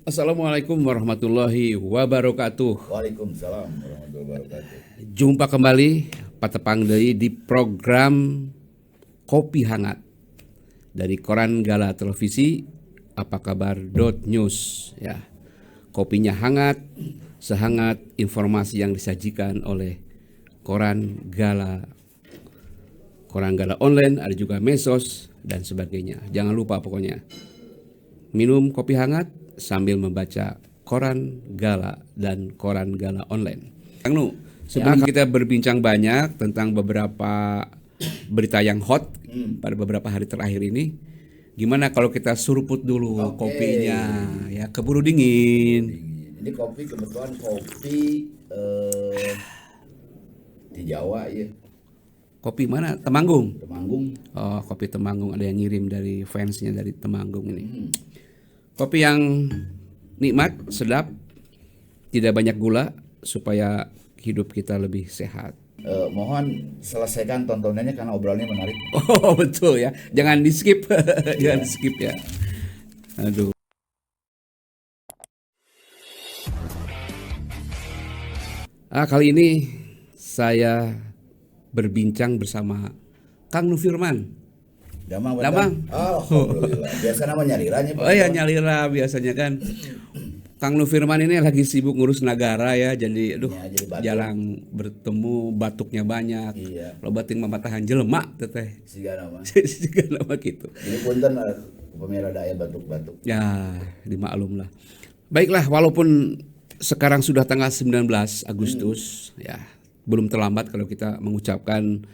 Assalamualaikum warahmatullahi wabarakatuh. Waalaikumsalam warahmatullahi wabarakatuh. Jumpa kembali Patepang deui di program Kopi Hangat dari Koran Gala Televisi Apa Kabar News ya. Kopinya hangat, sehangat informasi yang disajikan oleh Koran Gala online, ada juga Mesos dan sebagainya. Jangan lupa pokoknya minum kopi hangat sambil membaca Koran Gala dan Koran Gala online. Kang Nu, sebelum kita berbincang banyak tentang beberapa berita yang hot pada beberapa hari terakhir ini, gimana kalau kita suruput dulu kopinya ya, keburu dingin. Ini kopi kebetulan kopi di Jawa ya, Kopi mana? Temanggung. Temanggung. Oh, kopi Temanggung, ada yang ngirim dari fansnya dari Temanggung ini. Kopi yang nikmat, sedap, tidak banyak gula supaya hidup kita lebih sehat. Mohon selesaikan tontonannya karena obrolannya menarik. Oh betul ya, jangan di skip, jangan di skip ya. Aduh. Kali ini saya berbincang bersama Kang Nu Firman. Damang. Alhamdulillah. Biasa nama nyaliranya. Oh ya, nyalira biasanya kan. Kang Nu Firman ini lagi sibuk ngurus negara ya, jadi jadi jarang bertemu, batuknya banyak. Iya. Lo bating mamatahan jelema teteh. Siga nama. Siga nama gitu. Ini punten pemirsa daya batuk-batuk. Ya, dimaklum lah. Baiklah, walaupun sekarang sudah tanggal 19 Agustus, ya belum terlambat kalau kita mengucapkan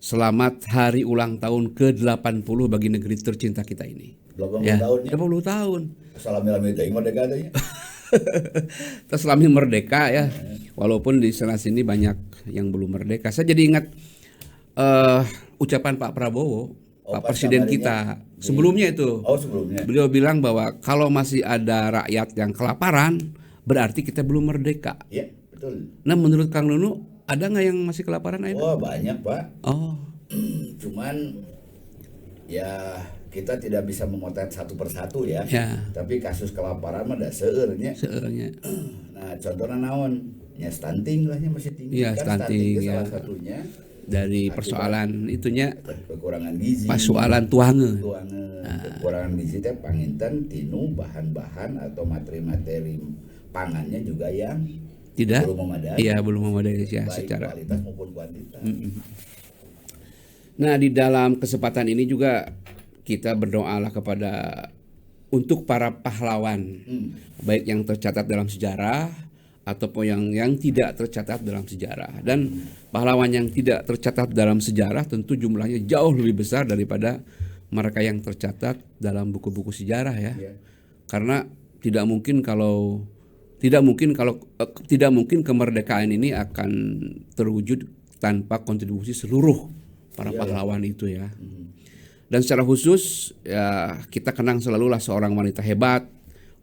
selamat hari ulang tahun ke-80 bagi negeri tercinta kita ini. 80 Ya, tahun ya. 80 tahun. Salam-salam teh merdeka teh. Terselami merdeka ya. Walaupun di sana sini banyak yang belum merdeka. Saya jadi ingat ucapan Pak Prabowo, Pak Presiden kita sebelumnya itu. Oh, sebelumnya. Beliau bilang bahwa kalau masih ada rakyat yang kelaparan, berarti kita belum merdeka. Iya, betul. Nah, menurut Kang Nunu, ada nggak yang masih kelaparan aja? Wah, banyak, Pak. Oh, Cuman ya kita tidak bisa memotret satu persatu ya. ya, Tapi kasus kelaparan mah da seueurnya. sebenarnya. Nah, contohnya naon? Ya stunting lah masih tinggi. Iya, stunting, itu ya. salah satunya Dari persoalan itunya, kekurangan gizi. persoalan tuange. Kekurangan gizi teh panginten tinu bahan-bahan atau materi-materi pangannya juga yang Tidak? belum memadai. Iya, belum memadai ya Baik secara. kualitas maupun kuantitas. Nah, di dalam kesempatan ini juga kita berdoalah kepada untuk para pahlawan, baik yang tercatat dalam sejarah ataupun yang tidak tercatat dalam sejarah. Dan pahlawan yang tidak tercatat dalam sejarah tentu jumlahnya jauh lebih besar daripada mereka yang tercatat dalam buku-buku sejarah ya. Ya. Karena tidak mungkin kemerdekaan ini akan terwujud tanpa kontribusi seluruh para pahlawan itu ya. Dan secara khusus ya kita kenang selalu lah seorang wanita hebat,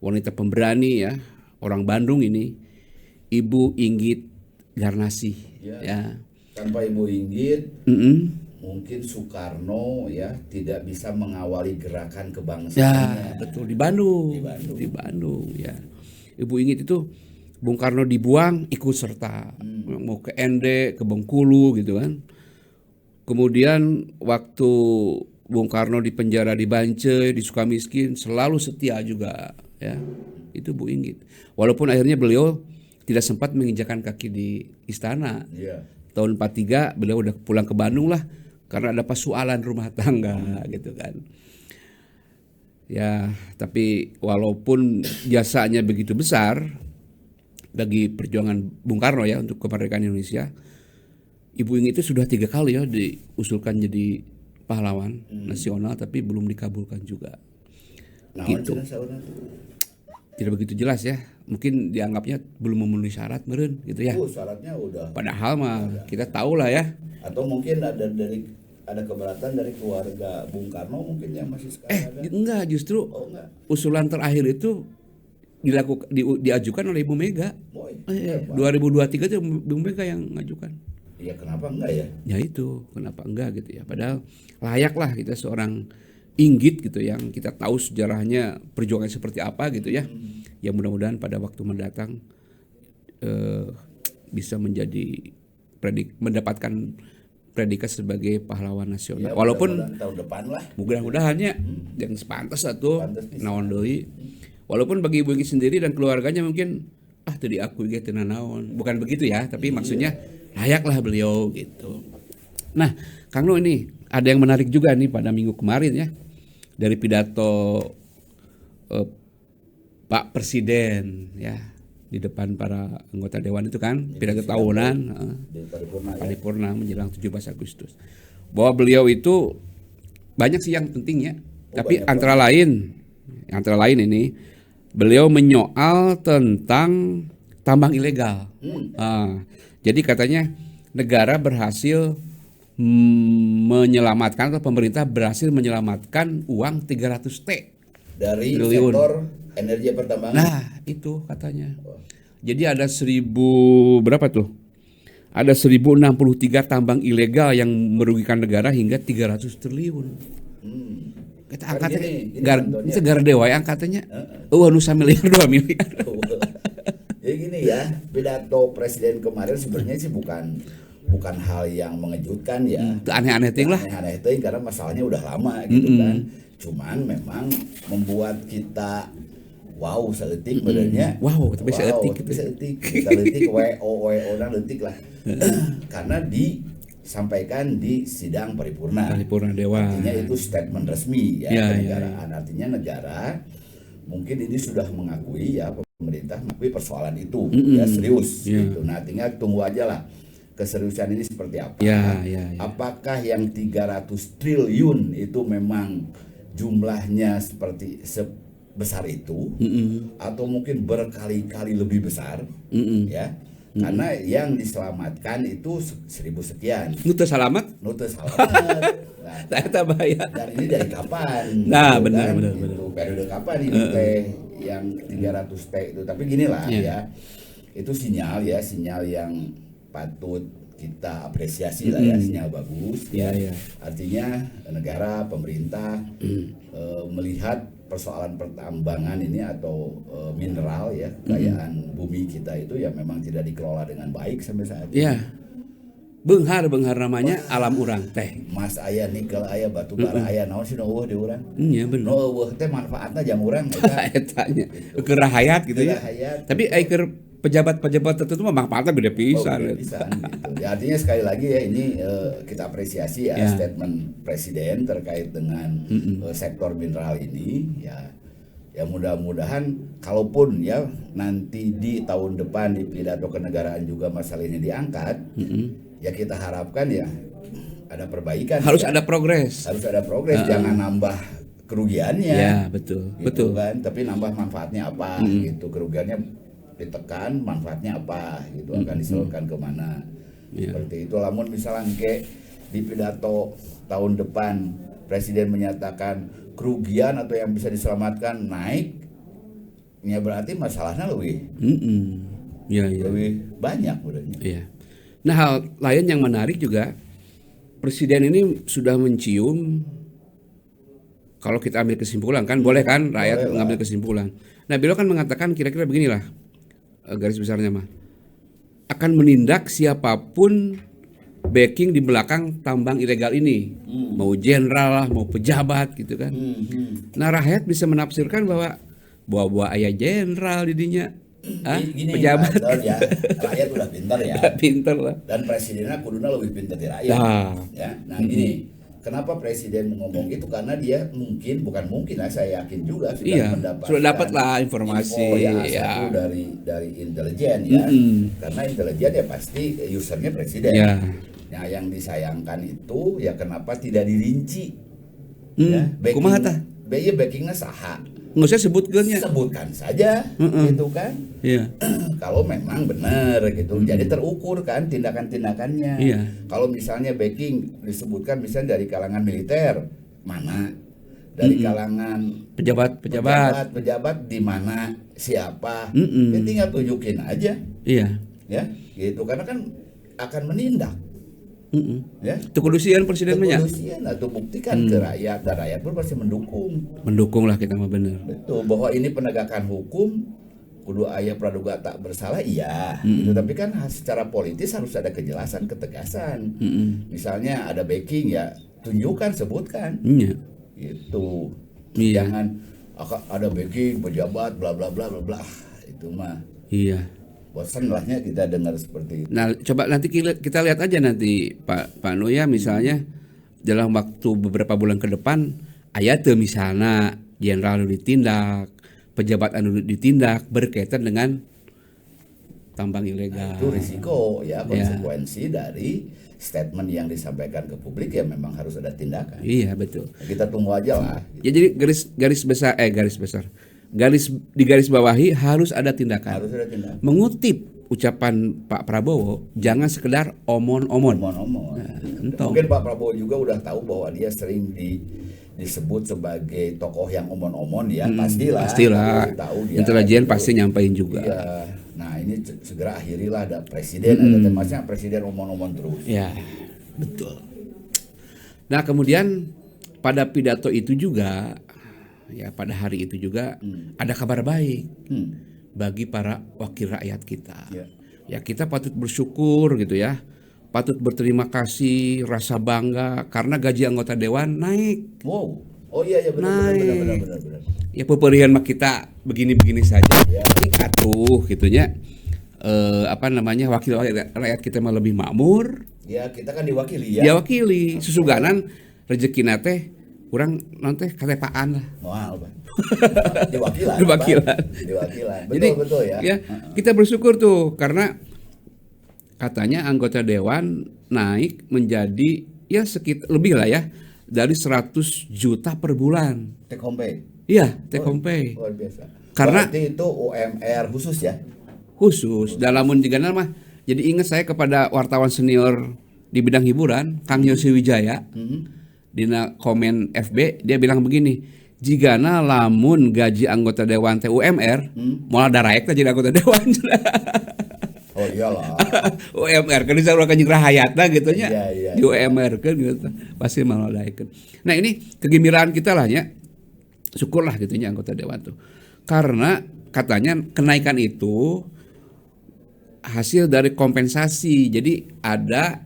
wanita pemberani ya, orang Bandung ini, Ibu Inggit Garnasih ya. Tanpa Ibu Inggit mungkin Soekarno ya tidak bisa mengawali gerakan Ya, kebangsaannya. betul di Bandung. Di Bandung ya. Ibu Inggit itu Bung Karno dibuang ikut serta mau ke Ende, ke Bengkulu gitu kan. Kemudian waktu Bung Karno di penjara di Bancai, di Sukamiskin selalu setia juga ya. Itu Bu Inggit. Walaupun akhirnya beliau tidak sempat menginjakan kaki di istana. Iya. Tahun 43 beliau udah pulang ke Bandung lah karena ada persoalan rumah tangga gitu kan. Ya, tapi walaupun jasanya begitu besar bagi perjuangan Bung Karno ya untuk kemerdekaan Indonesia, Ibu Inggit itu sudah 3 kali ya diusulkan jadi pahlawan nasional tapi belum dikabulkan juga. Nah, Gitu. Tidak begitu jelas ya. Mungkin dianggapnya belum memenuhi syarat meren gitu ya. Syaratnya udah. Padahal mah kita tahu lah ya. Atau mungkin ada keberatan dari keluarga Bung Karno mungkin yang masih sekarang ada. Enggak, justru Oh enggak. usulan terakhir itu diajukan oleh Ibu Mega. Boy. 2023 itu Ibu Mega yang ngajukan. Iya, kenapa enggak ya? Ya itu, kenapa enggak gitu ya. Padahal layak lah kita seorang Inggit gitu yang kita tahu sejarahnya perjuangan seperti apa gitu ya. Ya mudah-mudahan pada waktu mendatang bisa menjadi mendapatkan predikat sebagai pahlawan nasional. Ya, Walaupun mudah-mudahan tahun depan lah. mudah-mudahannya yang sepantas atau Pantes bisa. naon deui. Walaupun bagi Ibu Inggit sendiri dan keluarganya mungkin teu diakui ge teu naon. Bukan begitu ya, tapi maksudnya layaklah beliau gitu. Nah, Kang Nu ini ada yang menarik juga nih pada minggu kemarin ya. Dari pidato Pak Presiden ya di depan para anggota dewan itu kan, pidato tahunan Di paripurna ya. paripurna menjelang 17 Agustus. Bahwa beliau itu banyak sih yang penting ya. Tapi banyak antara lain ini beliau menyoal tentang tambang ilegal. Jadi katanya negara berhasil menyelamatkan atau pemerintah berhasil menyelamatkan uang 300 T Dari triliun. sektor energi pertambangan. Nah, itu katanya. Jadi ada berapa tuh? Ada 1063 tambang ilegal yang merugikan negara hingga 300 triliun. Kita angkatnya segara dewa ya angkatnya. Nu 1 miliar 2 miliar. Jadi gini ya, pidato presiden kemarin sebenarnya sih bukan hal yang mengejutkan ya. Itu aneh-aneh ting lah. Aneh-aneh ting karena masalahnya udah lama gitu kan. Cuman memang membuat kita wow seetik benernya. Wow, tapi seetik gitu. Seetik. Kita letik WO orang letik lah. Karena disampaikan di sidang paripurna. Paripurna dewan. Artinya itu statement resmi ya, kenegaraan. Artinya negara mungkin ini sudah mengakui ya, pemerintah mengakui persoalan itu ya serius gitu. Nah, tinggal tunggu aja lah keseriusan ini seperti apa. Apakah yang 300 triliun itu memang jumlahnya seperti sebesar itu atau mungkin berkali-kali lebih besar ya. Karena yang diselamatkan itu 1.000 sekian. Nu teu salamat? Nu teu salamat. Nah, Eta bahaya. dan ini dari kapan? Nah, gitu benar. Gitu. Periode kapan ini teh yang 300 T itu? Tapi gini lah ya. Itu sinyal yang patut kita apresiasi lah ya, sinyal bagus ya. Artinya negara, pemerintah melihat persoalan pertambangan ini atau mineral ya, kekayaan bumi kita itu ya memang tidak dikelola dengan baik sampai saat ini. Iya. Beunghar namanya alam urang teh. Mas aya nikel aya batu bara aya naon sih eueuh di urang. Iya bener. No eueuh teh manfaatna jam urang eta. Etanya keur rahayat gitu ya. Tapi keur pejabat-pejabat tertentu mah manfaatnya gede pisan. Gede pisan gitu. Ya, artinya sekali lagi ya ini kita apresiasi ya statement presiden terkait dengan sektor mineral ini ya mudah-mudahan kalaupun ya nanti di tahun depan di pidato kenegaraan juga masalah ini diangkat, ya kita harapkan ya ada perbaikan. Harus ada progres. Harus ada progres, jangan nambah kerugiannya. Ya, betul. Gitu betul. Kan, tapi nambah manfaatnya apa gitu. Kerugiannya ditekan, manfaatnya apa gitu, akan disalurkan kemana. Seperti itu. Lamun misalnya di pidato tahun depan presiden menyatakan kerugian atau yang bisa diselamatkan naik, ya berarti masalahnya lebih lebih banyak berarti. Iya. Nah, hal lain yang menarik juga, presiden ini sudah mencium, kalau kita ambil kesimpulan kan, boleh kan rakyat mengambil kesimpulan. Nah, beliau kan mengatakan kira-kira beginilah garis besarnya mah, akan menindak siapapun backing di belakang tambang ilegal ini, mau jenderal lah, mau pejabat gitu kan. Nah, rakyat bisa menafsirkan bahwa bawa ayah jenderal didinya, pejabat. Ya, rakyat udah pintar ya. Pintar lah. Dan presidennya kuduna lebih pintar dari rakyat. Ya, nah gini. Kenapa presiden ngomong gitu? Karena dia bukan mungkin lah, saya yakin juga sudah dapat lah informasi info dari intelijen ya. Karena intelijen ya pasti usernya presiden. Nah, yang disayangkan itu ya kenapa tidak dirinci? Ya, backingnya saha. Nggak usah sebutkan saja gitu kan. Kalau memang benar gitu, jadi terukur kan tindakan-tindakannya. Kalau misalnya backing disebutkan misalnya dari kalangan militer mana, dari kalangan pejabat di mana, siapa, ya tinggal tunjukin aja. Ya gitu, karena kan akan menindak Ya. Itu kudusian presiden banyak. Kepolisian atau buktikan ke rakyat, dan rakyat pun pasti mendukung. Mendukung lah kita mah bener. Betul, bahwa ini penegakan hukum kudu aya praduga tak bersalah, iya gitu. Tapi kan secara politis harus ada kejelasan, ketegasan. Misalnya ada backing, ya tunjukkan, sebutkan. Iya. Gitu. Iya. Jangan ada backing pejabat bla bla bla bla bla. Itu mah Iya. bosan lahnya kita dengar seperti itu. Nah, coba nanti kita lihat aja nanti Pak Nu ya, misalnya dalam waktu beberapa bulan ke depan aya teu misalnya jenderal nu ditindak, pejabat anu ditindak berkaitan dengan tambang ilegal. Itu risiko ya, konsekuensi dari statement yang disampaikan ke publik, ya memang harus ada tindakan. Iya, betul. Kita tunggu aja lah. Ya, jadi di garis bawahi harus ada tindakan. Harus ada tindakan. Mengutip ucapan Pak Prabowo, jangan sekedar omon-omon. Omon-omon. Entong. Mungkin Pak Prabowo juga udah tahu bahwa dia sering disebut sebagai tokoh yang omon-omon ya, pastilah. Tahu dia. Intelijen pasti nyampein juga. Iya. Nah, ini segera akhirilah ada presiden, ada temasnya presiden omon-omon terus. Ya, betul. Nah, kemudian pada pidato itu juga, ya pada hari itu juga ada kabar baik bagi para wakil rakyat kita. Ya, kita patut bersyukur gitu ya. Patut berterima kasih, rasa bangga karena gaji anggota dewan naik. Wow. Oh iya benar. Ya, peperian mah kita begini-begini saja. Ya. Atuh gitunya. Wakil rakyat kita mah lebih makmur. Ya, kita kan diwakili ya. Diwakili, susuganan rezeki teh kurang nanti katepaan lah. Moal, Pak. Diwakilan. Betul ya. Ya, kita bersyukur tuh karena katanya anggota dewan naik menjadi ya sekitar lebih lah ya dari 100 juta per bulan. Take home pay. Iya, take home pay. Luar biasa. Karena berarti itu UMR khusus ya. Khusus. Dalam munjiganan mah jadi ingat saya kepada wartawan senior di bidang hiburan, Kang Yosi Wijaya. Dina komen FB dia bilang begini, jigana lamun gaji anggota dewan teh UMR, moal daraek teh jadi anggota dewan. Oh iyalah. UMR kan bisa urang kanjing rahayatna gitu nya. Iya. Di UMR kan gitu. Pasti moal daekeun. Nah, ini kegembiraan kita lah nya. Syukurlah gitu nya anggota dewan tuh. Karena katanya kenaikan itu hasil dari kompensasi. Jadi ada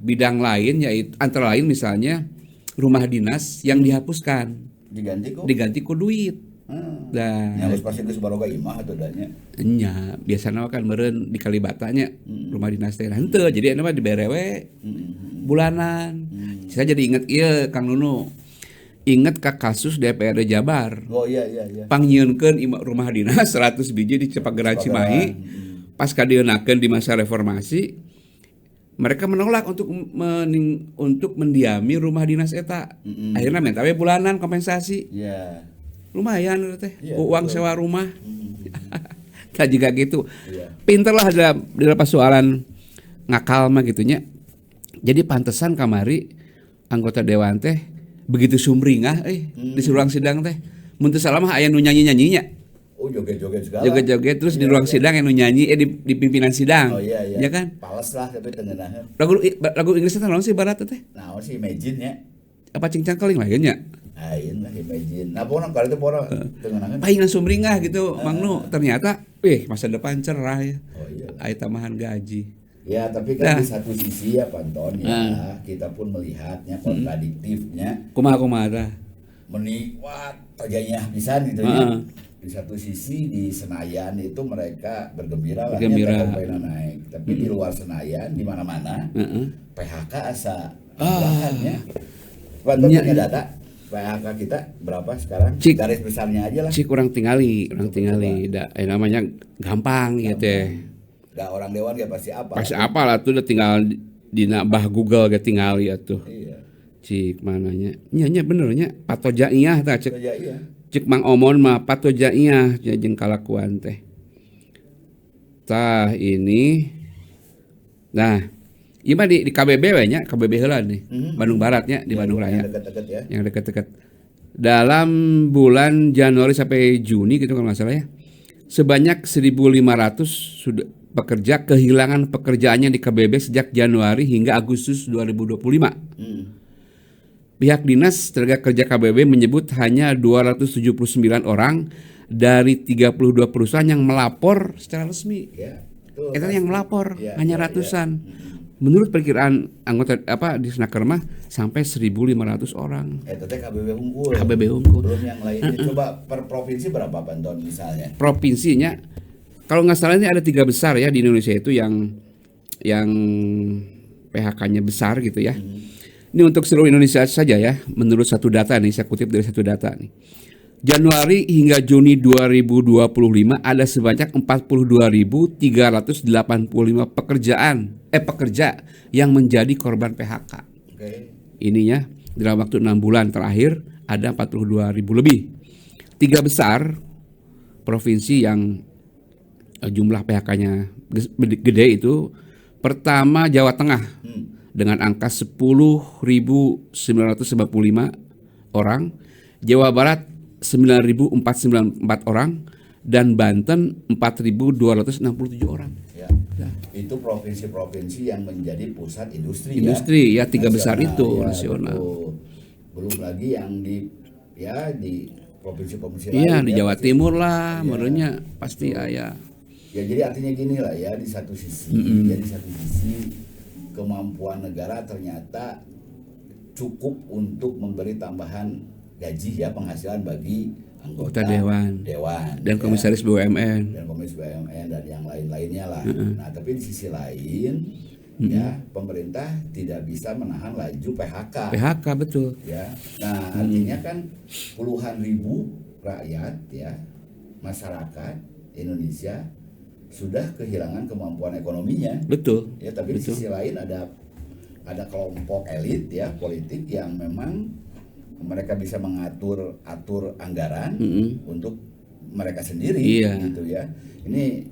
bidang lain, yaitu antara lain misalnya rumah dinas yang dihapuskan diganti ku duit. Dan yang pasti geus baroga imah atuh danya. Nya biasana kan meureun di Kalibatanya rumah dinas teh henteu, jadi anu mah dibere we bulanan. Saya jadi inget ieu Kang Nunu. Inget ka kasus DPRD Jabar. Oh iya. Pangyieunkeun rumah dinas 100 biji di Cepagerahan Cimahi. Pas kadienakeun di masa reformasi, mereka menolak untuk mendiami rumah dinas eta. Akhirnya minta we bulanan kompensasi. Iya. Lumayan teh. Uang betul. sewa rumah. Tah juga gitu. Pinter lah dalam persoalan ngakal mah gitunya. Jadi pantesan kamari anggota dewan teh begitu sumringah di ruang sidang teh. Mun teu salah mah aya nu nyanyi-nyanyinya. Oh, joget-joget segala. Joget-joget terus di ruang sidang yang nyanyi di pimpinan sidang. Oh iya. Ya kan? Pales lah tapi tengenahan. Lagu Inggris teh naon sih barat teh? Naon sih Imagine ya? Apa cingcang keling lah nya? Lain lah Imagine. Nah, pokoknya kali itu pora tengenahan. Palingan sumringah gitu, Mang Nu. Ternyata masa depan cerah ya. Oh iya. Aya tambahan gaji. Ya, tapi kan di satu sisi ya Panton ya, kita pun melihatnya kontradiktifnya. Kumaha tah? Menikmat tojanya pisan gitu ya. Di satu sisi di Senayan itu mereka bergembira lah ya naik, tapi di luar Senayan di mana-mana PHK asa ya. Panton punya data PHK kita berapa sekarang? Garis besarnya aja lah. Kurang tingali. Namanya gampang ya teh. Gak orang dewan ya pasti apa? Pasti apa lah tuh udah tinggal di bah Google gak tingali atuh. Iya. Cik mananya? Nya benernya patojaiyah tah cek. Iya. Cek Mang Omon mah patojaiyah jeung kalakuan teh. Tah ini. Nah, ieu mah di KBB we nya, KBB heula nih. Bandung Barat nya, di Bandung Raya. Yang dekat-dekat ya. Yang dekat-dekat. Dalam bulan Januari sampai Juni gitu kalau nggak salah ya. Sebanyak 1.500 pekerja kehilangan pekerjaannya di KBB sejak Januari hingga Agustus 2025. Pihak Dinas Tenaga Kerja KBB menyebut hanya 279 orang dari 32 perusahaan yang melapor secara resmi. Itu yang melapor hanya ratusan. Menurut perkiraan anggota di Snaker mah sampai 1.500 orang. Itu KBB unggul. KBB unggul. Belum yang lainnya. Coba per provinsi berapa Panton misalnya? Provinsinya kalau nggak salah ini ada 3 besar ya di Indonesia itu yang PHK-nya besar gitu ya. Ini untuk seluruh Indonesia saja ya, menurut satu data nih, saya kutip dari satu data nih. Januari hingga Juni 2025 ada sebanyak 42.385 pekerja yang menjadi korban PHK. Ininya dalam waktu 6 bulan terakhir ada 42.000 lebih. 3 besar provinsi yang jumlah PHK-nya gede itu, pertama Jawa Tengah dengan angka 10.995 orang, Jawa Barat 9.494 orang, dan Banten 4.267 orang. Itu provinsi-provinsi yang menjadi pusat industri ya 3 besar itu nasional. Belum lagi yang di provinsi-provinsi lain. Di Jawa Timur lah, menurutnya pasti ya. Ya jadi artinya gini lah ya, di satu sisi kemampuan negara ternyata cukup untuk memberi tambahan gaji penghasilan bagi anggota dewan dan komisaris BUMN dan yang lain-lainnya lah. Nah, tapi di sisi lain pemerintah tidak bisa menahan laju PHK betul ya. Nah, artinya kan puluhan ribu rakyat masyarakat Indonesia sudah kehilangan kemampuan ekonominya. Betul. Ya, tapi di sisi lain ada kelompok elit politik yang memang mereka bisa mengatur anggaran untuk mereka sendiri gitu ya. Ini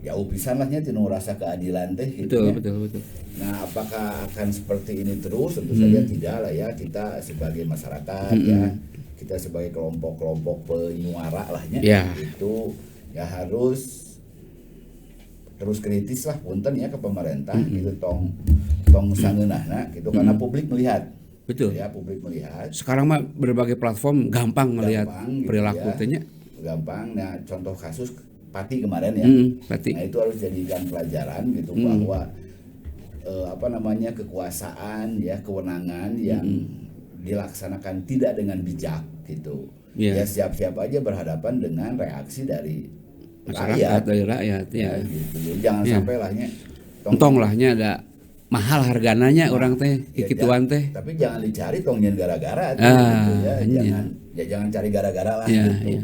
jauh pisan lahnya tinu rasa keadilan teh gitu. Betul. Nah, apakah akan seperti ini terus? Tentu saja tidak lah ya. Kita sebagai masyarakat kita sebagai kelompok-kelompok penyuara lahnya itu harus terus kritis lah punten ke pemerintah gitu tong sangeunahna gitu karena publik melihat. Betul. Publik melihat. Sekarang mah berbagai platform gampang melihat perilaku tanya. Gampang. Nah, contoh kasus Pati kemarin Pati. Nah, itu harus jadikan pelajaran gitu bahwa kekuasaan kewenangan yang dilaksanakan tidak dengan bijak gitu. Ya siap-siap aja berhadapan dengan reaksi dari masyarakat, dari rakyat gitu. Jangan sampai lahnya entong lahnya ada mahal hargananya orang teh kikituan teh. Tapi jangan dicari tongnya gara-gara jangan cari gara-gara lah gitu.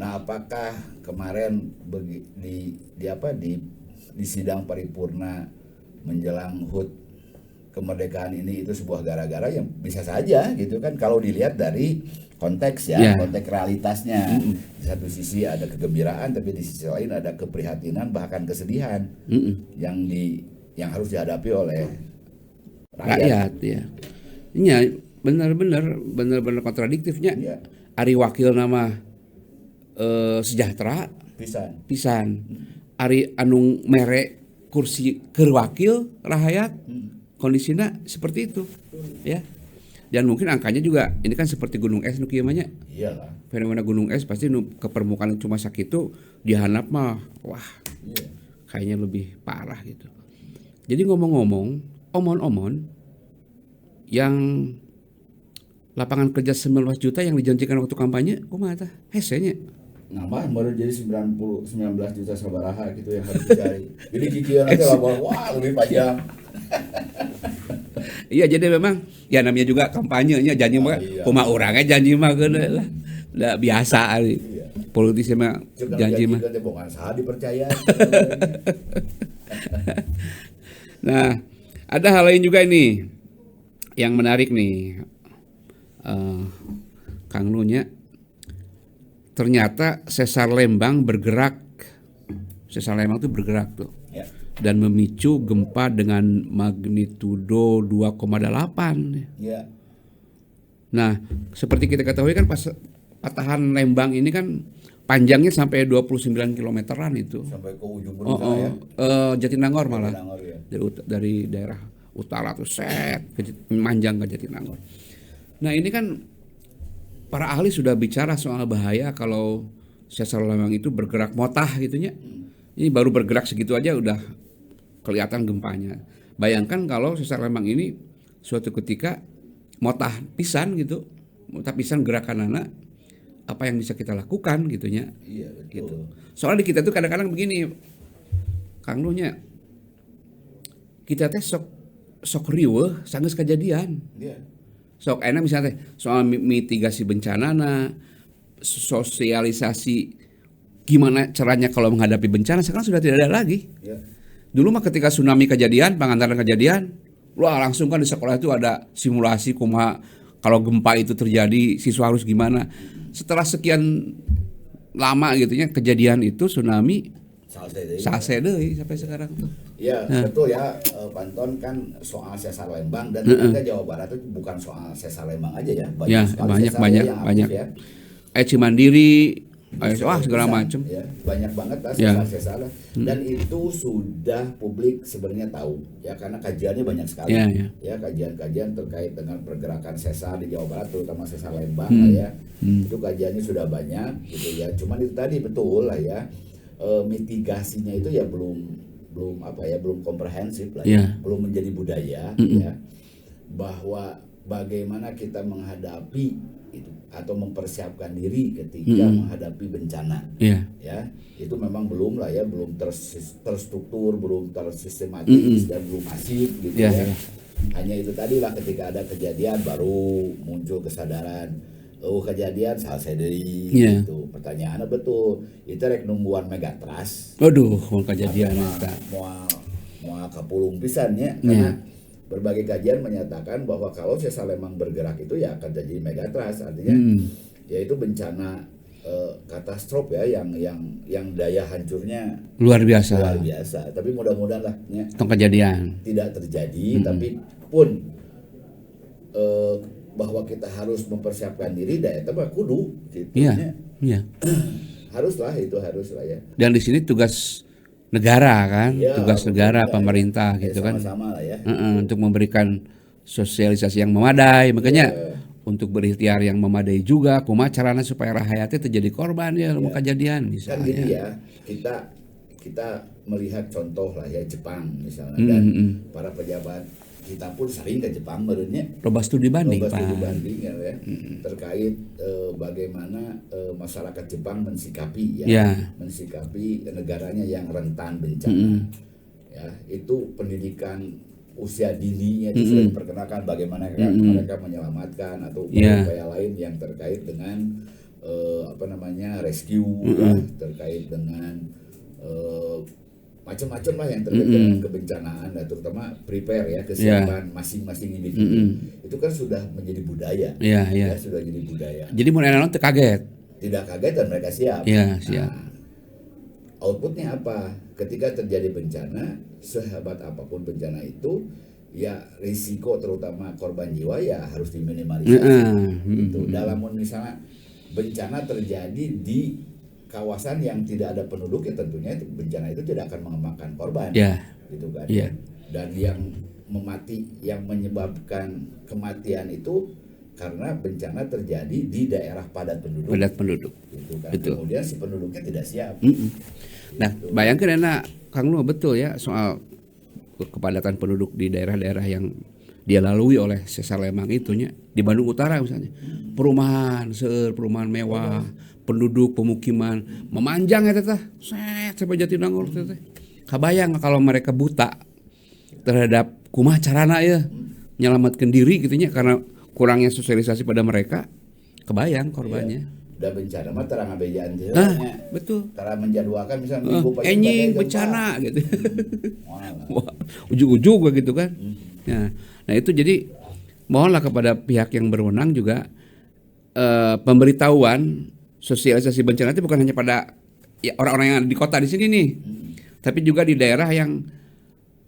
Nah, apakah kemarin di sidang paripurna menjelang HUT kemerdekaan ini itu sebuah gara-gara yang bisa saja gitu kan kalau dilihat dari konteks konteks realitasnya. Di satu sisi ada kegembiraan tapi di sisi lain ada keprihatinan bahkan kesedihan yang harus dihadapi oleh rakyat ya. Ini benar-benar kontradiktifnya. Ari wakil nama sejahtera pisan. Ari anu mere kursi keur wakil rakyat kondisinya seperti itu ya. Dan mungkin angkanya juga ini kan seperti gunung es nu kieu mah nya. Iyalah. Fenomena gunung es pasti nu ke permukaan cuma sakitu dihanap mah wah. Kayaknya lebih parah gitu. Jadi ngomong-ngomong, omon-omon yang lapangan kerja 19 juta yang dijanjikan waktu kampanye, kumaha tah? Hese nya. Nambah baru jadi 19 juta sabaraha gitu yang harus dicari. Jadi kikieu nanti lapor wah lebih panjang. Iya, jadi memang ya namanya juga kampanyenya janji mah kumaha urangnya janji mah geuna lah biasa ari. Politisi mah janji mah bukan saha dipercaya. Nah, ada hal lain juga ini yang menarik nih, Kang Nunya. Ternyata sesar Lembang bergerak, sesar Lembang itu bergerak tuh, dan memicu gempa dengan magnitudo 2,8. Nah, seperti kita ketahui kan pas patahan Lembang ini kan panjangnya sampai 29 kilometeran itu. Sampai ke ujung Oh, sana ya. Jatinangor malah. Jatinangor ya. Dari daerah utara tuh manjang ke Jatinangor. Nah ini kan para ahli sudah bicara soal bahaya kalau sesar Lembang itu bergerak motah gitunya. Ini baru bergerak segitu aja udah kelihatan gempanya. Bayangkan kalau sesar Lembang ini suatu ketika motah pisan gitu, motah pisan gerakan anak, apa yang bisa kita lakukan gitunya. Iya betul. Gitu. Soalnya di kita tuh kadang-kadang begini, Kang Nuhnya, kita teh sok riweuh sanggeus kejadian. Iya. Sok enak misalnya teh soal mitigasi bencana, sosialisasi gimana caranya kalau menghadapi bencana sekarang sudah tidak ada lagi. Iya. Dulu mah ketika tsunami kejadian, pangandaran kejadian, wah langsung kan di sekolah itu ada simulasi kumaha kalau gempa itu terjadi siswa harus gimana. Setelah sekian lama gitunya kejadian itu tsunami salse deui sampai sekarang tuh. Iya betul ya, Panton kan soal sesar Lembang dan ternyata Jawa Barat itu bukan soal sesar Lembang aja ya, banyak. Ya. Cimandiri, wah segala macam. Ya, banyak banget lah sesar-sesar dan itu sudah publik sebenarnya tahu ya karena kajiannya banyak sekali. Ya kajian-kajian terkait dengan pergerakan sesar di Jawa Barat terutama sesar Lembang lah ya. Itu kajiannya sudah banyak gitu ya. Cuman itu tadi betul lah ya. Mitigasinya itu ya belum komprehensif lah ya. Belum menjadi budaya ya. Bahwa bagaimana kita menghadapi itu atau mempersiapkan diri ketika menghadapi bencana ya itu memang belum lah ya, belum terstruktur, belum tersistematis dan belum masif gitu ya. Hanya itu tadi lah ketika ada kejadian baru muncul kesadaran kejadian salse deui gitu. Pertanyaannya betul itu rek nungguan megatrust. Waduh mau kejadian eta moal kapulung pisan nya karena berbagai kajian menyatakan bahwa kalau sesar Lembang bergerak itu ya akan jadi megatrust, artinya yaitu bencana katastrof ya yang daya hancurnya luar biasa. Tapi mudah-mudahan lah ya, kejadian tidak terjadi, tapi pun bahwa kita harus mempersiapkan diri dan itu mah kudu gitu ya. haruslah ya. Dan di sini tugas negara kan, tugas negara pemerintah gitu kan, sama-sama lah ya. Untuk memberikan sosialisasi yang memadai, makanya untuk berikhtiar yang memadai juga, kumaha carana supaya rahayatnya terjadi korban ya, kejadian misalnya. Kan gini ya, kita melihat contoh lah ya Jepang misalnya dan para pejabat kita pun sering ke Jepang berenya. Loba studi banding ya, terkait bagaimana masyarakat Jepang mensikapi mensikapi negaranya yang rentan bencana. Ya, itu pendidikan usia dininya itu sudah diperkenalkan bagaimana mereka menyelamatkan atau upaya lain yang terkait dengan rescue terkait dengan macam-macam lah yang terkait dengan kebencanaan, terutama prepare ya kesiapan masing-masing individu. Itu kan sudah menjadi budaya. Sudah jadi budaya. Jadi mulai anak kaget. Tidak kaget dan mereka siap. Siap. Outputnya apa? Ketika terjadi bencana, sehebat apapun bencana itu, ya risiko terutama korban jiwa ya harus diminimalisasi. Gitu. Dalam misalnya bencana terjadi di kawasan yang tidak ada penduduk ya tentunya bencana itu tidak akan memakan korban, gitu kan. Dan yang menyebabkan kematian itu karena bencana terjadi di daerah padat penduduk. Gitu kan. Kemudian si penduduknya tidak siap. Nah, bayangkan enak Kang Nuh betul ya soal kepadatan penduduk di daerah-daerah yang dia lalui oleh sesar Lembang itunya di Bandung Utara misalnya. Perumahan mewah, penduduk pemukiman memanjang ya teteh, sampai Jatinangor teteh. Kabayang kalau mereka buta terhadap kumaha carana ya nyelamatkan diri gitunya karena kurangnya sosialisasi pada mereka, kebayang korbannya. Udah bencana mah terang abejaan betul. Cara menjadwalkan misalnya enying bencana gitu. Ujug-ujug gitu kan. Nah itu jadi mohonlah kepada pihak yang berwenang juga pemberitahuan sosialisasi bencana itu bukan hanya pada orang-orang yang ada di kota di sini nih, tapi juga di daerah yang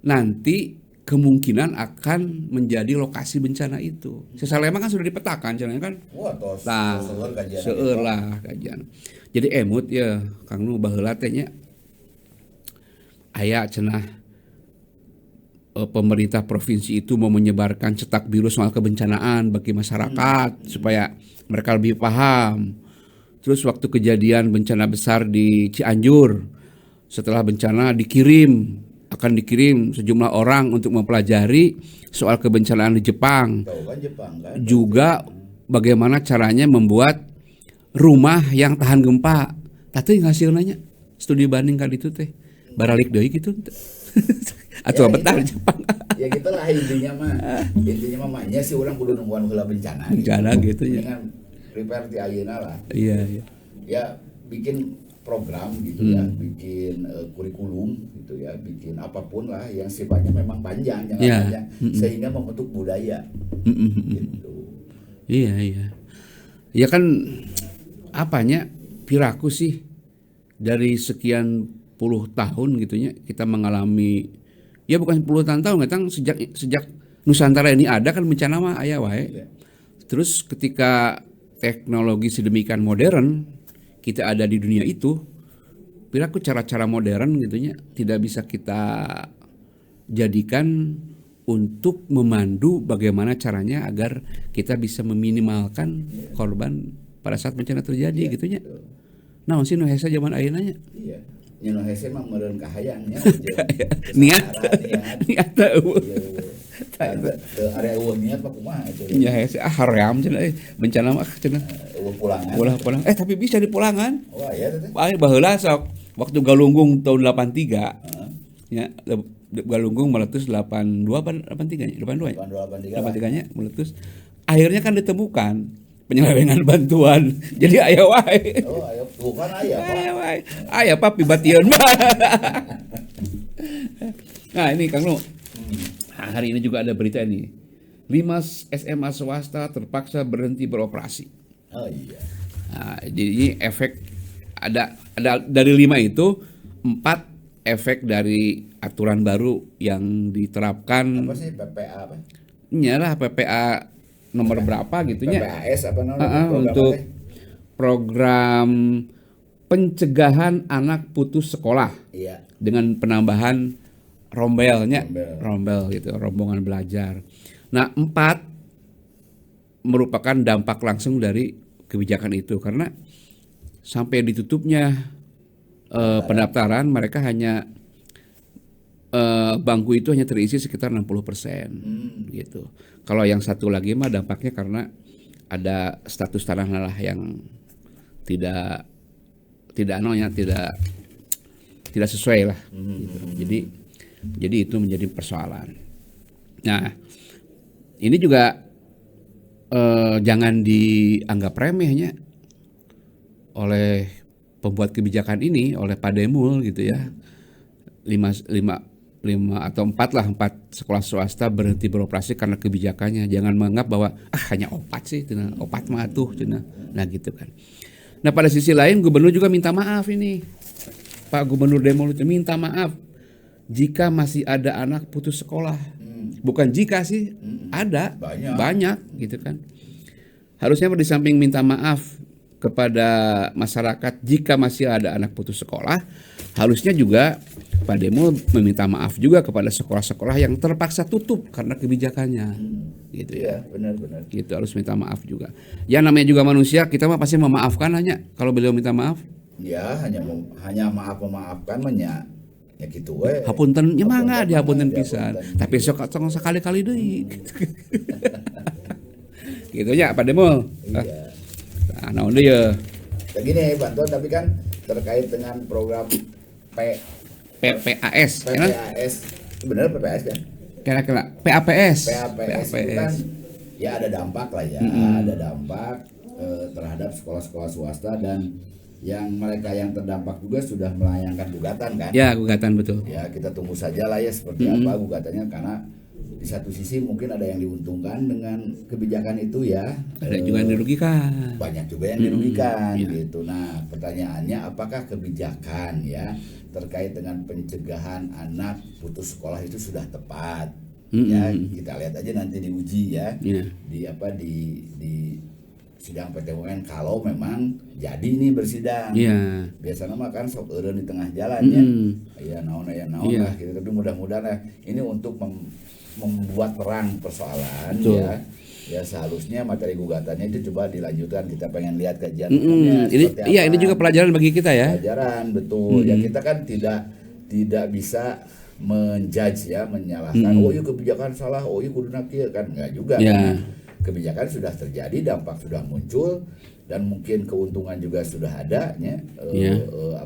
nanti kemungkinan akan menjadi lokasi bencana itu. Sasalema kan sudah dipetakan cenah kan. Wah, tos Tah, seueur kajian. seueur lah kajian. Jadi emut ya Kang Nu baheula teh nya aya cenah pemerintah provinsi itu mau menyebarkan cetak biru soal kebencanaan bagi masyarakat supaya mereka lebih paham. Terus waktu kejadian bencana besar di Cianjur, setelah bencana akan dikirim sejumlah orang untuk mempelajari soal kebencanaan di Jepang. Tahu kan Jepang kan. Juga bagaimana caranya membuat rumah yang tahan gempa. Tapi hasilnya studi banding kali itu teh baralik deui gitu. Atau Ya, betah di gitu. Jepang. Ya gitulah intinya mah nya sih orang kudu nungguan heula bencana. Bencana gitu ya. Dengan prepare ti ayeuna lah. Iya. Ya bikin program gitu ya, bikin kurikulum gitu ya, bikin apapun lah yang sifatnya memang panjang jangan Ya. panjang sehingga membentuk budaya gitu. Iya. Ya kan apanya piraku sih dari sekian puluh tahun gitunya kita mengalami ya bukan puluh tahun ngetang sejak Nusantara ini ada kan bencana mah aya wae. Ya. Terus ketika teknologi sedemikian modern kita ada di dunia itu, piraku cara-cara modern gitunya tidak bisa kita jadikan untuk memandu bagaimana caranya agar kita bisa meminimalkan korban pada saat bencana terjadi gitunya. Nah, masih nu hese zaman ayeuna nya. Iya. Nyono hese mah meureun kahayangnya. Niat eueuh. Teu area eueuh niat mah kumaha itu. Nya hese haream cenah bencana mah cenah. Eueuh pulangan. Pulang. Tapi bisa di pulangan. Wah, ya teh. Baheula sok waktu Galunggung tahun 83. Ya, Galunggung meletus 82 apa 83 nya? 82 ya? 83 nya meletus. Akhirnya kan ditemukan penyelewengan bantuan. Jadi aya wae. Oh, ayo bukan aya, Pak. Aya wae. Aya Pak pibatian mah. Nah, ini Kang Nu. Hari ini juga ada berita ini. 5 SMA swasta terpaksa berhenti beroperasi. Oh iya. Nah, jadi ini efek ada dari 5 itu 4 efek dari aturan baru yang diterapkan. Apa sih PPA apa? Nyalah PPA nomor berapa gitunya. PPAS apa namanya? Untuk program pencegahan anak putus sekolah. Iya. Dengan penambahan rombel gitu, rombongan belajar. Nah, 4 merupakan dampak langsung dari kebijakan itu karena sampai ditutupnya pendaftaran mereka hanya bangku itu hanya terisi sekitar 60% gitu. Kalau yang satu lagi mah dampaknya karena ada status tanah lah yang tidak sesuai lah. Gitu. Jadi itu menjadi persoalan. Nah, ini juga jangan dianggap remehnya oleh pembuat kebijakan ini, oleh Pak Demul gitu ya. 5 atau 4 sekolah swasta berhenti beroperasi karena kebijakannya. Jangan menganggap bahwa hanya opat sih, opat mah tuh, nah gitu kan. Nah, pada sisi lain gubernur juga minta maaf ini. Pak Gubernur Demul itu minta maaf jika masih ada anak putus sekolah. Bukan jika sih, ada banyak gitu kan. Harusnya di samping minta maaf kepada masyarakat jika masih ada anak putus sekolah, harusnya juga Pak Demul meminta maaf juga kepada sekolah-sekolah yang terpaksa tutup karena kebijakannya. Gitu ya. Benar. Gitu harus minta maaf juga. Ya namanya juga manusia, kita mah pasti memaafkan hanya kalau beliau minta maaf. Ya, hanya memaafkan ya gitu we. Hapunten nya mah enggak dihapunten pisan. Tapi sok sekali-kali deui. Gitu nya Pak Demul. Iya. Nah, naon deui ya? Ya gini bantuan tapi kan terkait dengan program PPAS. PPAS. Benar PPAS kan? Kira-kira PAPS itu kan ya ada dampak lah ya, ada dampak terhadap sekolah-sekolah swasta dan yang mereka yang terdampak juga sudah melayangkan gugatan kan? Ya, gugatan betul. Ya, kita tunggu saja lah ya seperti apa gugatannya karena di satu sisi mungkin ada yang diuntungkan dengan kebijakan itu ya. Ada juga yang dirugikan. Banyak juga yang dirugikan gitu. Nah, pertanyaannya apakah kebijakan ya terkait dengan pencegahan anak putus sekolah itu sudah tepat Ya kita lihat aja nanti diuji ya Iya. di sidang PT UN kalau memang jadi ini bersidang. Iya. Biasanya mah kan sok eureun di tengah jalan ya. Ya naon Iya. lah gitu. Tapi mudah-mudahan ini untuk membuat terang persoalan. Betul. Ya. Ya seharusnya materi gugatannya itu coba dilanjutkan, kita pengen lihat kajian Ini juga pelajaran bagi kita ya. Pelajaran betul. Ya kita kan tidak bisa menjudge ya, menyalahkan oh iya kebijakan salah, oh iya kuduna kieu kan, enggak juga. Ya. Kebijakan sudah terjadi, dampak sudah muncul dan mungkin keuntungan juga sudah ada ya.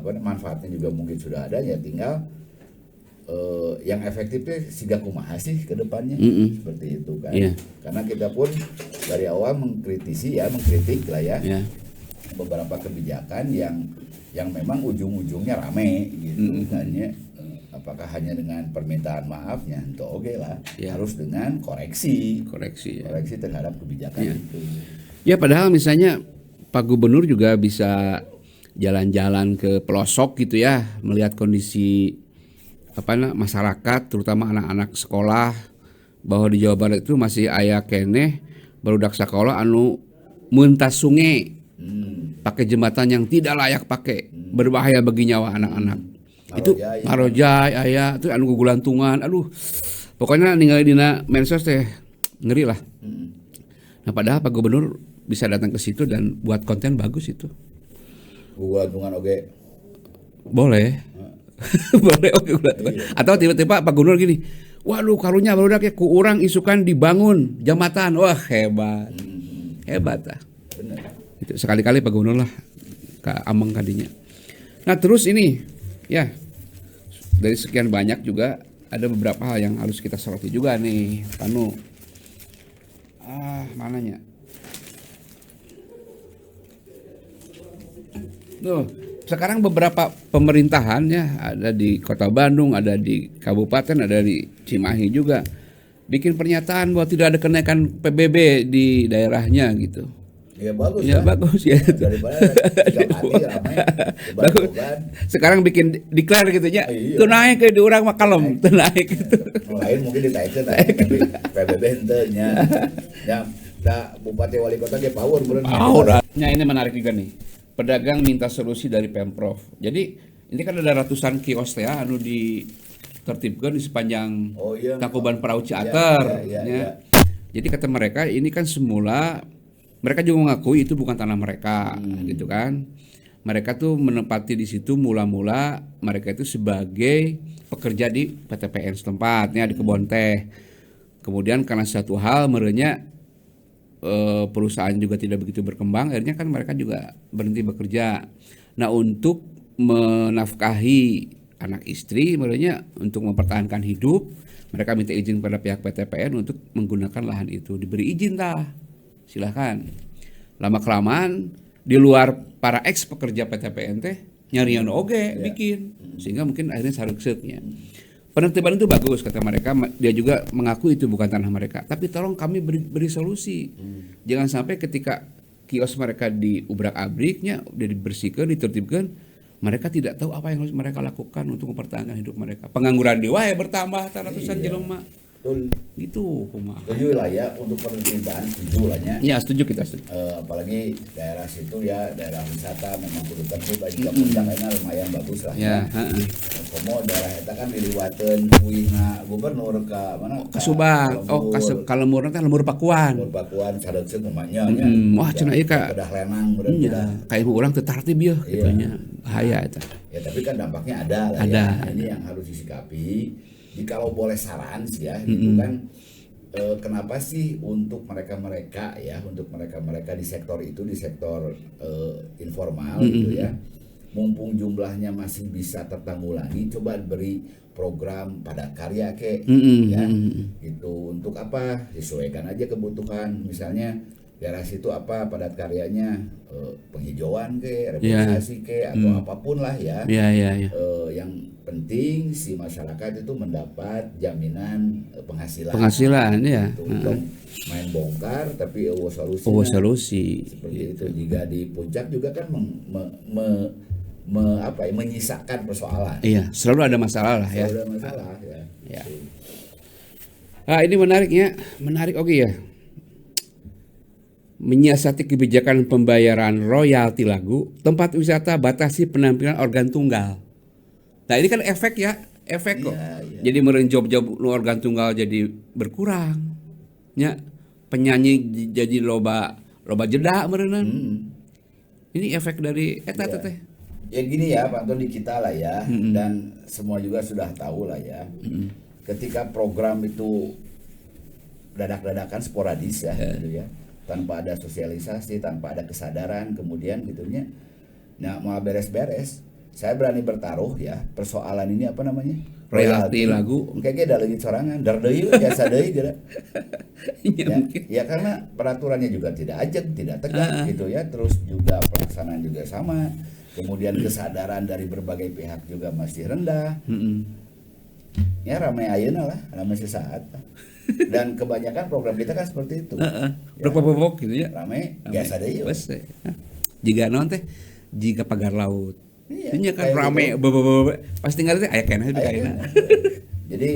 Manfaatnya juga mungkin sudah ada ya, tinggal yang efektifnya siga kumaha sih ke depannya seperti itu kan. Karena kita pun dari awal mengkritik lah ya. Beberapa kebijakan yang memang ujung-ujungnya rame gitu kan ya. Apakah hanya dengan permintaan maafnya itu oke lah, harus dengan koreksi terhadap kebijakan itu. Ya padahal misalnya Pak Gubernur juga bisa jalan-jalan ke pelosok gitu ya, melihat kondisi masyarakat terutama anak-anak sekolah, bahwa di Jawa Barat itu masih aya keneh barudak sekolah anu muntas sungai pakai jembatan yang tidak layak pakai, berbahaya bagi nyawa anak-anak. Itu Marojai aya itu anu gugulantungan, aduh pokoknya ningali dina medsos teh ngeri lah. Nah padahal Pak Gubernur bisa datang ke situ dan buat konten bagus itu. Gugulantungan oke. Boleh. Boleh oke. Atau tiba-tiba Pak Gubernur gini, waduh karunya barudak ya ku urang isukan dibangun jambatan, wah hebat. Hebat lah. Benar. Itu sekali-kali Pak Gubernur lah ka ameng kadinya. Nah terus ini ya, dari sekian banyak juga ada beberapa hal yang harus kita soroti juga nih, Panu. Mananya? Tuh, sekarang beberapa pemerintahan ya, ada di Kota Bandung, ada di Kabupaten, ada di Cimahi juga, bikin pernyataan bahwa tidak ada kenaikan PBB di daerahnya gitu. Ya bagus ya. Bagus ya. Daripada tiap hari ramai. Bagus. Sekarang bikin declare gitu ya. Itu naik ke di urang mah kalem, itu naik gitu. Lain mungkin ditaikkeun tapi PBB henteu nya. Ya, Bupati Wali Kota ge power bener. Nah, ini menarik juga nih. Pedagang minta solusi dari Pemprov. Jadi, ini kan ada ratusan kios ya anu ditertibkan di sepanjang Tangkuban Perahu Ciater. Ya. Jadi kata mereka ini kan semula mereka juga mengakui itu bukan tanah mereka, gitu kan. Mereka tuh menempati di situ mula-mula mereka itu sebagai pekerja di PTPN setempatnya di kebon teh. Kemudian karena satu hal merenya perusahaan juga tidak begitu berkembang, akhirnya kan mereka juga berhenti bekerja. Nah untuk menafkahi anak istri, merenya untuk mempertahankan hidup, mereka minta izin pada pihak PTPN untuk menggunakan lahan itu. Diberi izin silahkan. Lama kelamaan di luar para ex pekerja PTPN teh nyarian oge bikin, sehingga mungkin akhirnya sareuseuknya. Penertiban itu bagus kata mereka, dia juga mengaku itu bukan tanah mereka, tapi tolong kami beri solusi. Jangan sampai ketika kios mereka diubrak-abriknya, udah dibersihkan, ditertibkan, mereka tidak tahu apa yang harus mereka lakukan untuk mempertahankan hidup mereka. Pengangguran di wae bertambah ratusan jelema. Gitu kumaha. Setuju lah ya untuk penertiban, setuju lah ya. Iya, setuju kita setuju. Apalagi daerah situ ya, daerah wisata memang kudu tertib, juga puncaknya lumayan bagus lah ya. Komo daerah eta kan diliwatkeun kuihna gubernur ka mana? Ka Subang. Ka Lemur teh Lemur Pakuan. Lemur Pakuan sareuskeun namanya nya. Wah cenah ieu ka kedah lenang bener ya. Ka ibu urang teu tartib ieu kitu nya. Bahaya eta. Ya tapi kan dampaknya ada lah ya. Ini yang harus disikapi. Kalau boleh saran sih ya, gitu kan, kenapa sih untuk mereka-mereka di sektor itu, di sektor informal gitu ya, mumpung jumlahnya masih bisa tertanggulangi, coba beri program padat karya ya, gitu. Untuk apa? Sesuaikan aja kebutuhan, misalnya daerah situ apa padat karyanya, penghijauan revitalisasi atau apapun lah ya. Yang penting si masyarakat itu mendapat jaminan penghasilan ya. Untuk main bongkar tapi solusi seperti itu. Jika di puncak juga kan menyisakan persoalan. Iya, selalu ada masalah lah ya. Selalu ada masalah ya. Ini menariknya, menarik oke ya. Menyiasati kebijakan pembayaran royalti lagu, tempat wisata batasi penampilan organ tunggal. Nah ini kan efek ya, efek kok. Iya. Jadi meureun job-job nu organ tunggal jadi berkurang. Nya penyanyi jadi loba jeda meureunnan. Ini efek dari eta Iya. teh. Ya gini ya Pak Antoni, kita lah ya, dan semua juga sudah tahu lah ya. Ketika program itu dadak-dadakan sporadis ya, gitu ya, tanpa ada sosialisasi, tanpa ada kesadaran, kemudian gitunya, nah mau beres-beres, saya berani bertaruh ya, persoalan ini apa namanya? Royalti lagu. Kayaknya ada leungit sorangan, dar deui biasa deui gitu. Ya, mungkin. Ya karena peraturannya juga tidak ajak, tidak tegak gitu ya, terus juga pelaksanaan juga sama, kemudian kesadaran dari berbagai pihak juga masih rendah. Ya ramai ayeuna lah, ramai sesaat. Dan kebanyakan program kita kan seperti itu. Bobok gitu ya. Ramai biasa deui. Jika non teh, jika pagar laut. Iya, Ini kan kayak rame, gitu. pasti nggak teh aya keneh Ayo, kaina. Jadi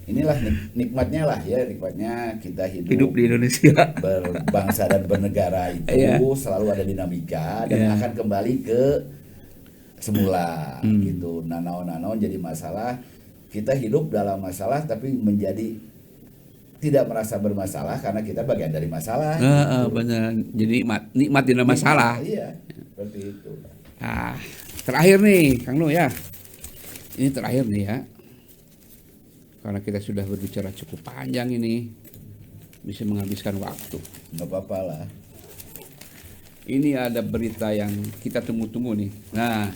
inilah nikmatnya lah ya, nikmatnya kita Hidup di Indonesia. berbangsa dan bernegara itu Iya. selalu ada dinamika dan Iya. akan kembali ke semula gitu. Naon-naon jadi masalah, kita hidup dalam masalah tapi menjadi tidak merasa bermasalah karena kita bagian dari masalah. Gitu. Benar. Jadi nikmat dina masalah. Iya, seperti itu. Terakhir nih, Kang Nu ya. Ini terakhir nih ya. Karena kita sudah berbicara cukup panjang ini, bisa menghabiskan waktu. Nggak apa-apa lah. Ini ada berita yang kita tunggu-tunggu nih. Nah,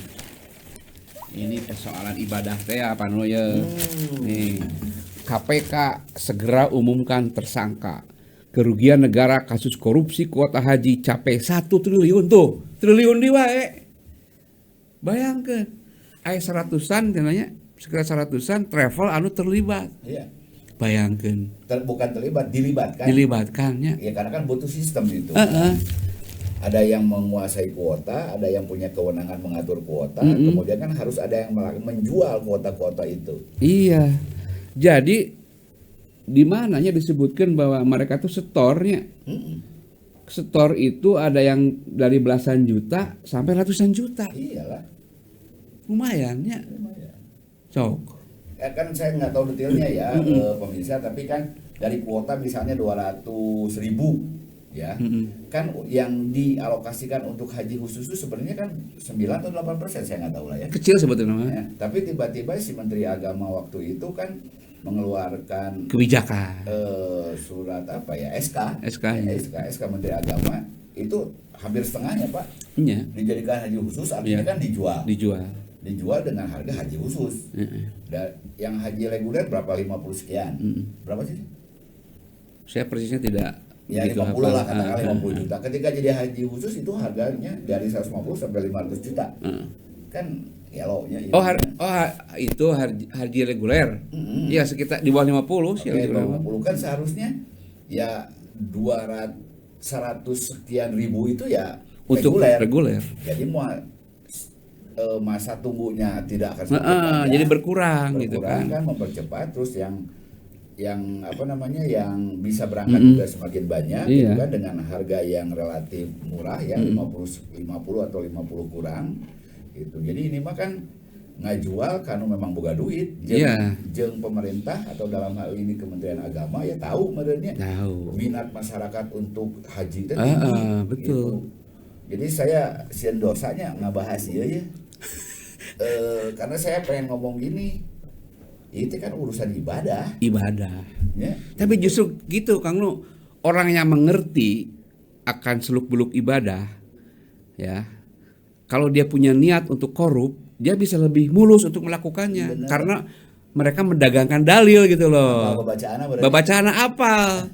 ini persoalan ibadah teh apa Nu ya? Nih, KPK segera umumkan tersangka. Kerugian negara kasus korupsi kuota haji capai 1 triliun tuh. Triliun di wae. Bayangkan, aya 100-an katanya, segera 100-an travel anu terlibat. Iya. Bayangkan, Bukan terlibat, dilibatkan. dilibatkannya. Ya karena kan butuh sistem itu. Ada yang menguasai kuota, ada yang punya kewenangan mengatur kuota, kemudian kan harus ada yang menjual kuota-kuota itu. Iya. Jadi di mananya disebutkan bahwa mereka tuh setornya. Setor itu ada yang dari belasan juta sampai ratusan juta. Iyalah. Lumayan ya. Lumayan. Sok. Ya kan saya nggak tahu detailnya ya pemirsa, tapi kan dari kuota misalnya 200.000 ya, kan yang dialokasikan untuk haji khusus itu sebenarnya kan 9 atau 8%, saya nggak tahu lah ya. Kecil sebetulnya. Ya, tapi tiba-tiba si Menteri Agama waktu itu kan mengeluarkan Kebijakan. surat apa ya, SK SK-nya. SK Menteri Agama itu hampir setengahnya Pak Iya. dijadikan haji khusus, artinya Iya. kan dijual dengan harga haji khusus. Dan yang haji reguler berapa, 50 sekian, berapa sih? Saya persisnya tidak Ya begitu 50 lah hafal. katakanlah 50 juta. Ketika jadi haji khusus itu harganya dari 150 sampai 500 juta. Kan eloknya ini. Itu haji reguler. Iya, sekitar di bawah 50 sih. Oke, haji reguler. 50 kan seharusnya ya 100 sekian ribu itu ya Untuk reguler. Jadi masa tunggunya tidak akan semakin panjang. Jadi berkurang gitu kan. Mempercepat, terus yang apa namanya, yang bisa berangkat juga semakin banyak gitu kan, dengan harga yang relatif murah ya, 50 atau 50 kurang gitu. Jadi ini mah kan ngajual karena memang boga duit jeung pemerintah atau dalam hal ini Kementerian Agama ya tahu merenya minat masyarakat untuk haji itu betul. Gitu. Jadi saya sieun dosanya ngabahas ieu ya. Karena saya pengen ngomong gini, itu kan urusan ibadah. Ya. Tapi justru gitu Kang Nu, orang yang mengerti akan seluk-beluk ibadah ya, kalau dia punya niat untuk korup, dia bisa lebih mulus untuk melakukannya. Bener. Karena mereka mendagangkan dalil gitu loh. Babacaan apa?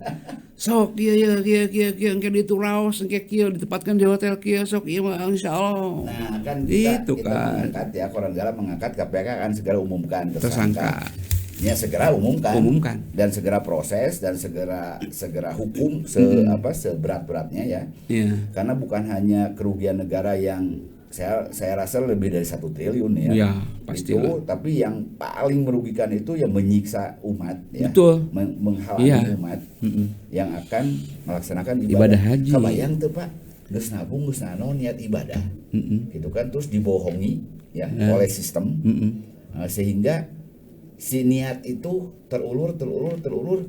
Sok kieu engke ditu raos engke kieu ditempatkan di hotel kieu sok ieu mah insyaallah. Nah, kan kita kan mengangkat ya, Korangala mengangkat, KPK akan segera umumkan tersangka. Ya segera umumkan dan segera proses dan segera hukum seberat-beratnya ya. Iya. Karena bukan hanya kerugian negara yang saya rasa lebih dari 1 triliun ya. Ya, pastilah. Itu, tapi yang paling merugikan itu yang menyiksa umat ya. Betul. Menghalangi Iya. umat yang akan melaksanakan Ibadah haji. Kebayang tuh Pak, geus nabung geus nano niat ibadah. Gitu kan, terus dibohongi ya oleh sistem. Sehingga si niat itu terulur.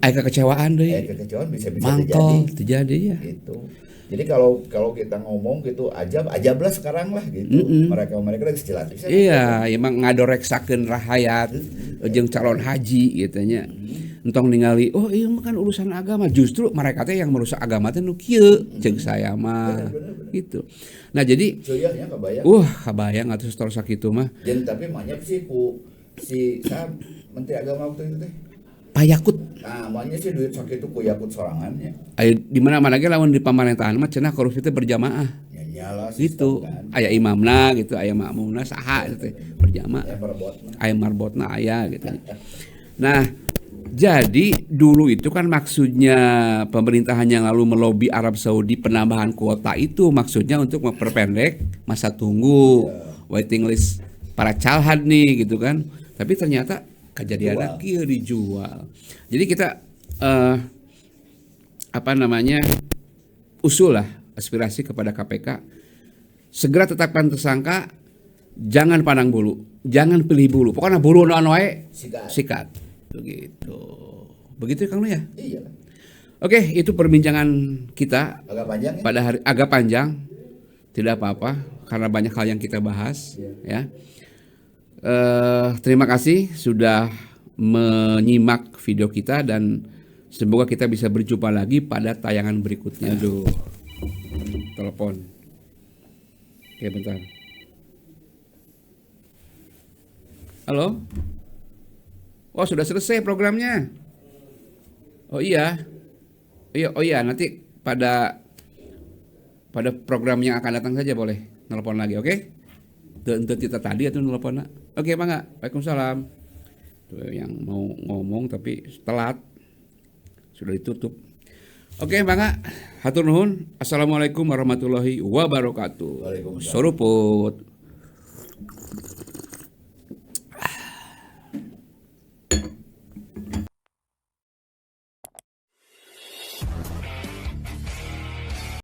Aya kekecewaan deui. Kekecewaan bisa Mangkol terjadi ya. Gitu. Jadi kalau kita ngomong gitu ajab lah sekarang lah gitu. Mereka lagi jelas. Iya, emang ngadoreksakeun rahayat jeung calon haji gitu nya. Entong ningali, oh iya mah kan urusan agama. Justru mereka teh yang merusak agama teh nu kieu ceug saya mah. Gitu. Nah, jadi Cuyahnya kebayang. Kabayang atuh sator sakitu mah. Jadi tapi manyap sih si Menteri Agama waktu itu teh. Payakut. Nah, makanya sih duit sakitu ku yakut sorangannya. Aya di mana-mana ge lamun di pamerintahan mah cenah korupsi teh berjamaah. Ya nyalah Gitu. kan. Aya imamna gitu, aya makmumna saha itu teh berjamaah. Ya perebotna. Aya marbotna aya gitu. Nah, jadi dulu itu kan maksudnya pemerintahan yang lalu melobi Arab Saudi penambahan kuota itu maksudnya untuk memperpendek masa tunggu, waiting list para calhad nih gitu kan. Tapi ternyata kejadiannya kieu dijual. Jadi kita usul lah aspirasi kepada KPK segera tetapkan tersangka, jangan pandang bulu, jangan pilih bulu. Pokoknya bulu naon wae sikat. Begitu Kang Nu ya? Iya. Oke, itu perbincangan kita Agak panjang ya? pada hari agak panjang. Tidak apa-apa karena banyak hal yang kita bahas ya. Terima kasih sudah menyimak video kita dan semoga kita bisa berjumpa lagi pada tayangan berikutnya. Aduh, telepon. Oke, bentar. Halo? Oh, sudah selesai programnya. Oh iya. Nanti pada program yang akan datang saja boleh nelpon lagi, oke? Untuk kita tadi atau nelpon. Oke, Bang. Waalaikumsalam. Tuh yang mau ngomong tapi telat. Sudah ditutup. Oke, Bang. Hatur nuhun. Assalamualaikum warahmatullahi wabarakatuh. Waalaikumsalam. Soruput.